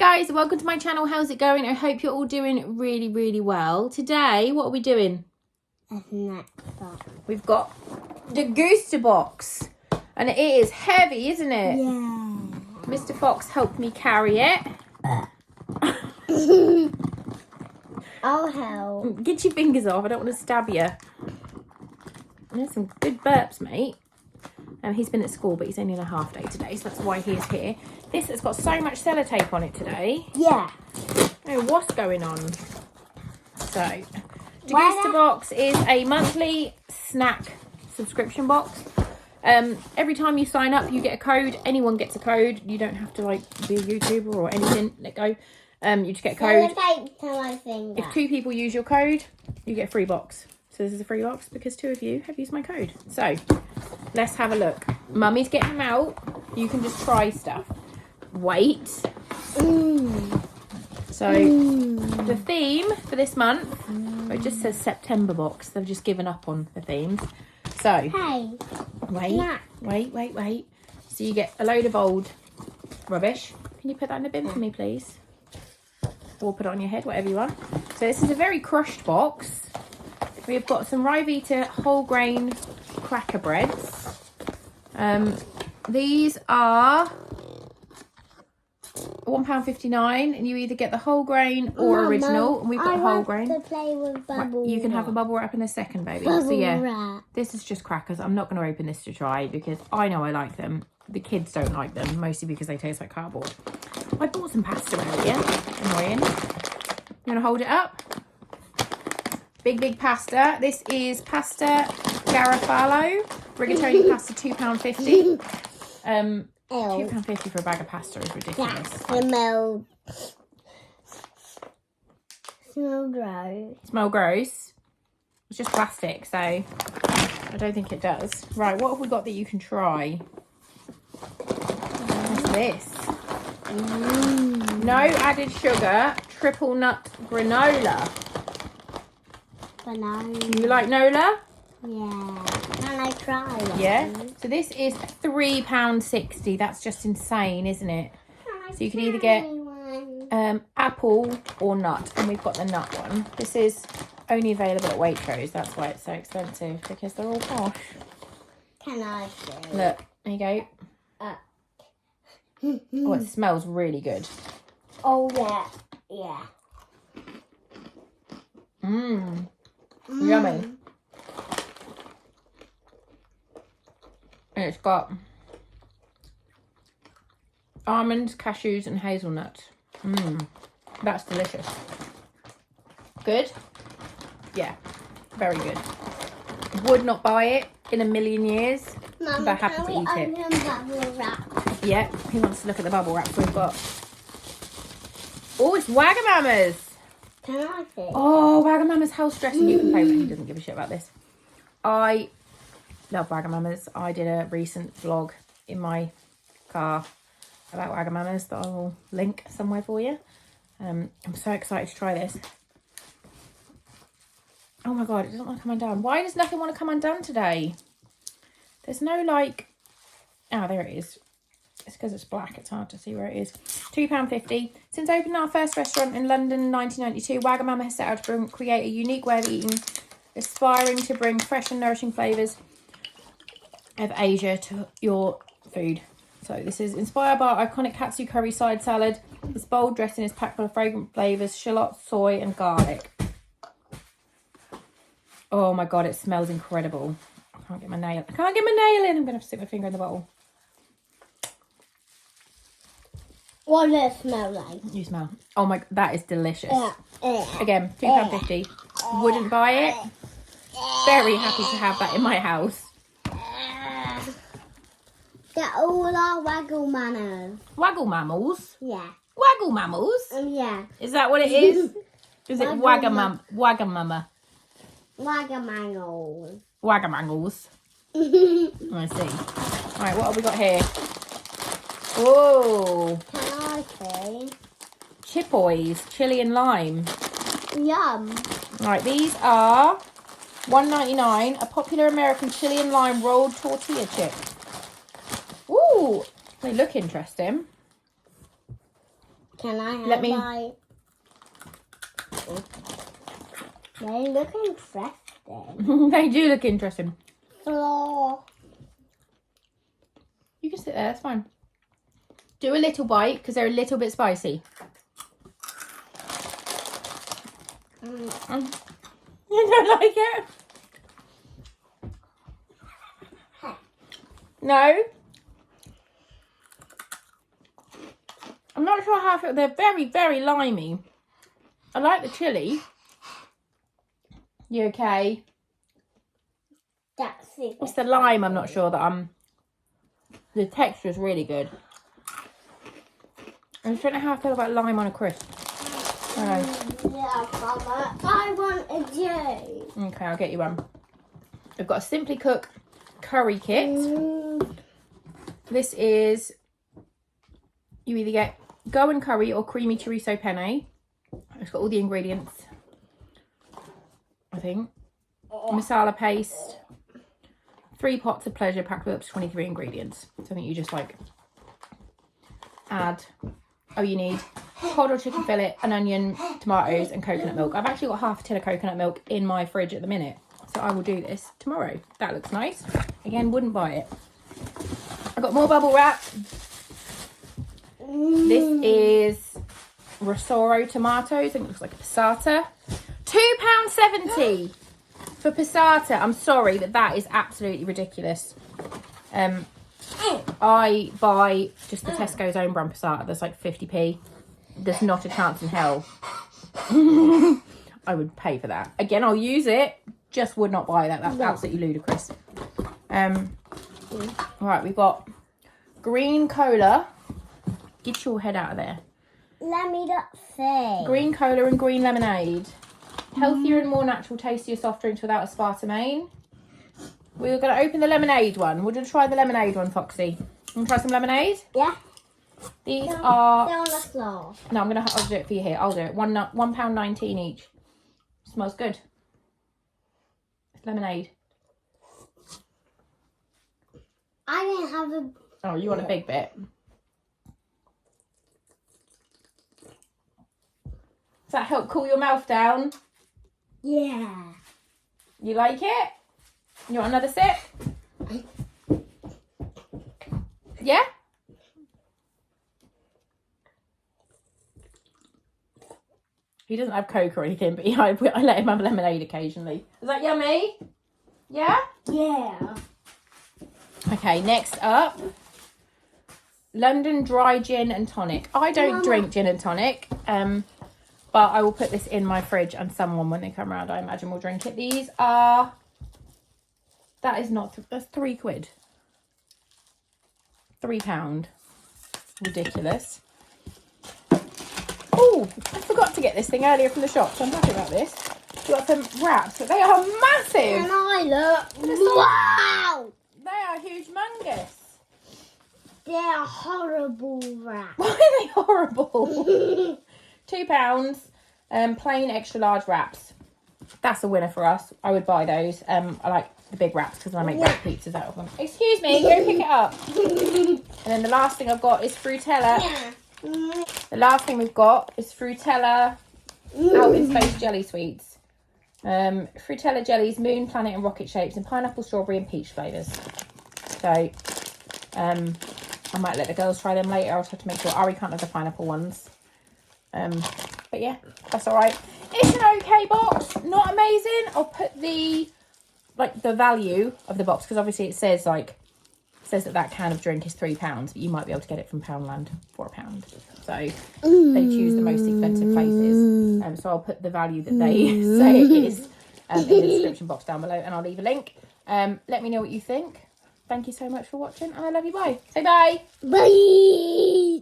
guys, welcome to my channel. How's it going? I hope you're all doing really well. Today, what are we doing? A snack box. We've got Degustabox, and it is heavy, isn't it? Yeah. Mr. Fox helped me carry it. I'll help. Get your fingers off, I don't want to stab you. There's some good burps, mate. He's been at school, but he's only on a half day today, so that's why he's here. This has got so much sellotape on it today. Yeah. Oh, what's going on? So, Degustabox is a monthly snack subscription box. Every time you sign up, you get a code. Anyone gets a code. You don't have to like be a YouTuber or anything. Let go. You just get a code. Sellotape to my finger. If 2 people use your code, you get a free box. So this is a free box because 2 of you have used my code. So let's have a look. Mummy's getting them out. You can just try stuff. Wait. So the theme for this month, it just says September box. They've just given up on the themes. So Hey. wait. So you get a load of old rubbish. Can you put that in the bin for me, please? Or put it on your head, whatever you want. So this is a very crushed box. We've got some Ryvita whole grain cracker breads. These are £1.59, and you either get the whole grain or original. And we've got whole grain. To play with bubble You can have a wrap. bubble wrap in a second, baby. Bubble So yeah, wrap. this is just crackers. I'm not going to open this to try because I know I like them. The kids don't like them, mostly because they taste like cardboard. I bought some pasta earlier. Annoying. I'm going to hold it up. Big pasta. This is pasta Garofalo. Rigatoni pasta, £2.50. £2.50 for a bag of pasta is ridiculous. Smell gross. Smell gross. It's just plastic, so I don't think it does. Right, what have we got that you can try? What's this? No added sugar, triple nut granola. Banana. Do you like Nola? Yeah. Can I try it? Yeah. So this is £3.60. That's just insane, isn't it? So you can either get apple or nut, and we've got the nut one. This is only available at Waitrose. That's why it's so expensive, because they're all posh. Can I see? Look, there you go. Oh, it smells really good. Oh yeah. Yummy. And it's got almonds, cashews and hazelnuts. That's delicious. Good? Yeah, very good. Would not buy it in a million years, Mum, but happy to eat it. Bubble wrap? Yeah, he wants to look at the bubble wrap we've got. Oh, it's Wagamama's. Can I see? Oh, Wagamama's house dressing. You can play with it. He doesn't give a shit about this. I love Wagamama's. I did a recent vlog in my car about Wagamama's that I will link somewhere for you. I'm so excited to try this. Oh my god, it doesn't want to come undone. Why does nothing want to come undone today? There's no like... Oh, there it is. It's because it's black. It's hard to see where it is. £2.50. Since opening our first restaurant in London in 1992, Wagamama has set out to create a unique way of eating, aspiring to bring fresh and nourishing flavours of Asia to your food. So this is inspired by our iconic katsu curry side salad. This bold dressing is packed full of fragrant flavours, shallot, soy and garlic. Oh my god, it smells incredible. I can't get my nail in. I'm going to have to stick my finger in the bottle. What does it smell like? You smell. Oh my, that is delicious. Yeah. Again, £2.50. Wouldn't buy it. Very happy to have that in my house. They're all our waggle manners. Waggle mammals? Yeah. Waggle mammals? Yeah. Is that what it is? Is it Waggle Wagamama? Wagamangles. Wagamangles. I see. Right, what have we got here? Oh, Can I see? Chipoys, chili and lime. Yum. Right, these are $1.99, a popular American chili and lime rolled tortilla chip. Ooh, they look interesting. Can I have Let me- my... They look interesting. They do look interesting. Oh. You can sit there, that's fine. Do a little bite because they're a little bit spicy. You don't like it? No? I'm not sure how I feel. They're very, very limey. I like the chilli. You okay? That's it. It's the lime I'm not sure that I'm... The texture is really good. I just don't know how I feel about lime on a crisp. Yeah, Mama. I want a juice. Okay, I'll get you one. I've got a Simply Cook curry kit. This is... You either get Go and Curry or Creamy Chorizo Penne. It's got all the ingredients, I think. Masala paste. 3 pots of pleasure packed with up to 23 ingredients. So I think you just like add... Oh, you need cod or chicken fillet, an onion, tomatoes and coconut milk. I've actually got half a tin of coconut milk in my fridge at the minute. So I will do this tomorrow. That looks nice. Again, wouldn't buy it. I've got more bubble wrap. This is Rosoro tomatoes. I think it looks like a passata. £2.70 for passata. I'm sorry, but that is absolutely ridiculous. I buy just the Tesco's own brand passata. That's like 50p. There's not a chance in hell I would pay for that. Again, I'll use it. Just would not buy that. That's absolutely ludicrous. Right, we've got green cola. Get your head out of there. Let me not say. Green cola and green lemonade. Healthier and more natural, tastier soft drinks without aspartame. We're going to open the lemonade one. We're going to try the lemonade one, Foxy. Want to try some lemonade? Yeah. These are... They're on the floor. No, I'll do it for you here. I'll do it. £1.19 each. Smells good. It's lemonade. I didn't have a... Oh, you want a big bit? Does that help cool your mouth down? Yeah. You like it? You want another sip? Yeah? He doesn't have Coke or anything, but I let him have lemonade occasionally. Is that yummy? Yeah? Yeah. Okay, next up. London Dry Gin and Tonic. I don't drink gin and tonic, but I will put this in my fridge and someone, when they come around, I imagine, will drink it. These are... That is not... That's £3. £3. Ridiculous. Oh, I forgot to get this thing earlier from the shop, so I'm happy about this. We've got some wraps, but they are massive. And I look... Wow! They are humongous. They're horrible rats. Why are they horrible? £2. Plain extra large wraps. That's a winner for us. I would buy those. I like the big wraps because I make wrap pizzas out of them. Excuse me, go pick it up. And then the last thing I've got is Frutella. The last thing we've got is Frutella Out in Space Jelly Sweets. Frutella jellies, moon, planet and rocket shapes in pineapple, strawberry and peach flavours. So, I might let the girls try them later. I'll have to make sure Ari can't have the pineapple ones. But yeah, that's all right. It's an okay box. Not amazing. I'll put the value of the box, because obviously it says that can of drink is £3, but you might be able to get it from Poundland for £1. So they choose the most expensive places. So I'll put the value that they say it is in the description box down below, and I'll leave a link. Let me know what you think. Thank you so much for watching, and I love you. Bye. Say bye. Bye.